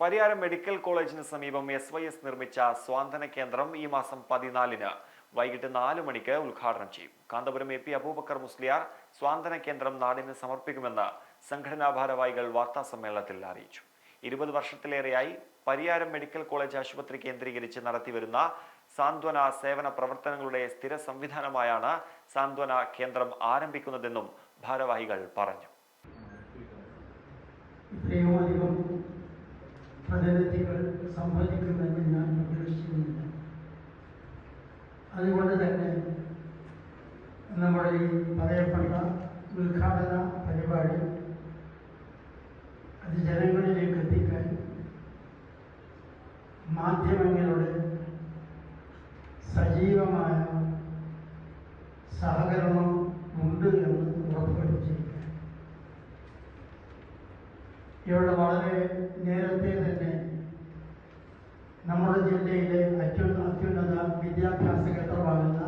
Pariyaram medical കോളേജിന് സമീപം SYS നിർമ്മിച്ച സ്വാന്തന കേന്ദ്രം ഈ മാസം 14-ന് വൈകിട്ട് 4 മണിക്ക് ഉദ്ഘാടനം ചെയ്യും. കാന്തപുരം AP അബൂബക്കർ മുസ്ലിയാർ സ്വാന്തന കേന്ദ്രം നാടിന് സമർപ്പിക്കുമെന്ന് സംഘടനാ ഭാരവാഹികൾ വാർത്താസമ്മേളനത്തിൽ അറിയിച്ചു. 20 വർഷത്തിലേറെയായി പരിയാരം മെഡിക്കൽ കോളേജ് ആശുപത്രി കേന്ദ്രീകരിച്ച് നടത്തിവരുന്ന സാന്ത്വന സേവന പ്രവർത്തനങ്ങളുടെ സ്ഥിര സംവിധാനമായാണ് സാന്ത്വന കേന്ദ്രം ആരംഭിക്കുന്നതെന്നും ഭാരവാഹികൾ പറഞ്ഞു. പദ്ധതികൾ സംഭവിക്കുമെന്ന് ഞാൻ പ്രതീക്ഷിക്കുന്നില്ല. അതുകൊണ്ട് തന്നെ നമ്മുടെ ഈ പറയപ്പെട്ട ഉദ്ഘാടന പരിപാടി അത് ജനങ്ങളിലേക്ക് എത്തിക്കാൻ മാധ്യമങ്ങളുടെ സജീവമായ സഹകരണം ഉണ്ട് എന്ന് ഉറപ്പുവരുത്തിയിരിക്കുക. ഇവിടെ വളരെ നേരത്തെ തന്നെ നമ്മുടെ ജില്ലയിലെ അത്യുന്നത വിദ്യാഭ്യാസ കേന്ദ്രമാകുന്ന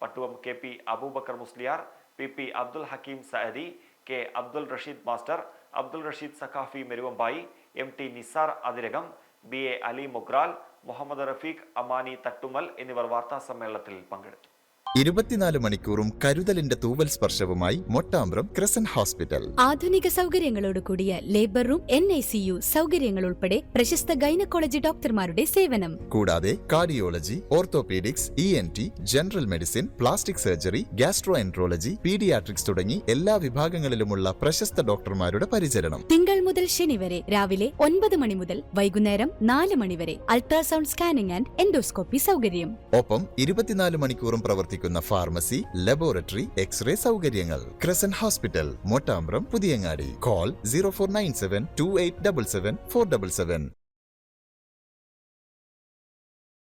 Pattuvam KP Abubakar Musliyar, PP Abdul Hakeem Saadi, K Abdul Rasheed master, Abdul Rasheed Sakhafi Meruvambayi, MT Nisar Athirakam, BA Ali Mugral, Muhammad Rafeeq Amani Thattumal എന്നിവർ വാർത്താസമ്മേളനത്തിൽ പങ്കെടുത്തു. 24 മണിക്കൂറും കരുതലിന്റെ തൂവൽ സ്പർശവുമായി മൊട്ടാമ്പ്രം ക്രസന്റ് ഹോസ്പിറ്റൽ. ആധുനിക സൗകര്യങ്ങളോട് കൂടിയ ലേബർ റൂം, NICU സൗകര്യങ്ങൾ ഉൾപ്പെടെ പ്രശസ്ത ഗൈനക്കോളജി ഡോക്ടർമാരുടെ സേവനം. കൂടാതെ cardiology, orthopaedics, ENT, general medicine, plastic surgery, gastroenterology, paediatrics തുടങ്ങി എല്ലാ വിഭാഗങ്ങളിലുമുള്ള പ്രശസ്ത ഡോക്ടർമാരുടെ പരിചരണം. തിങ്കൾ മുതൽ ശനി വരെ രാവിലെ 9 മണി മുതൽ വൈകുന്നേരം 4 മണി വരെ അൾട്രാസൗണ്ട് സ്കാനിംഗ് ആൻഡ് എൻഡോസ്കോപ്പി സൗകര്യം. ഒപ്പം 24 മണിക്കൂറും പ്രവർത്തിക്കുന്ന ഫാർമസി, ലബോറട്ടറി, എക്സ്റേ സൗകര്യങ്ങൾ. Crescent hospital, Mottambram, Puthiyangadi. Call 0497 2877 477.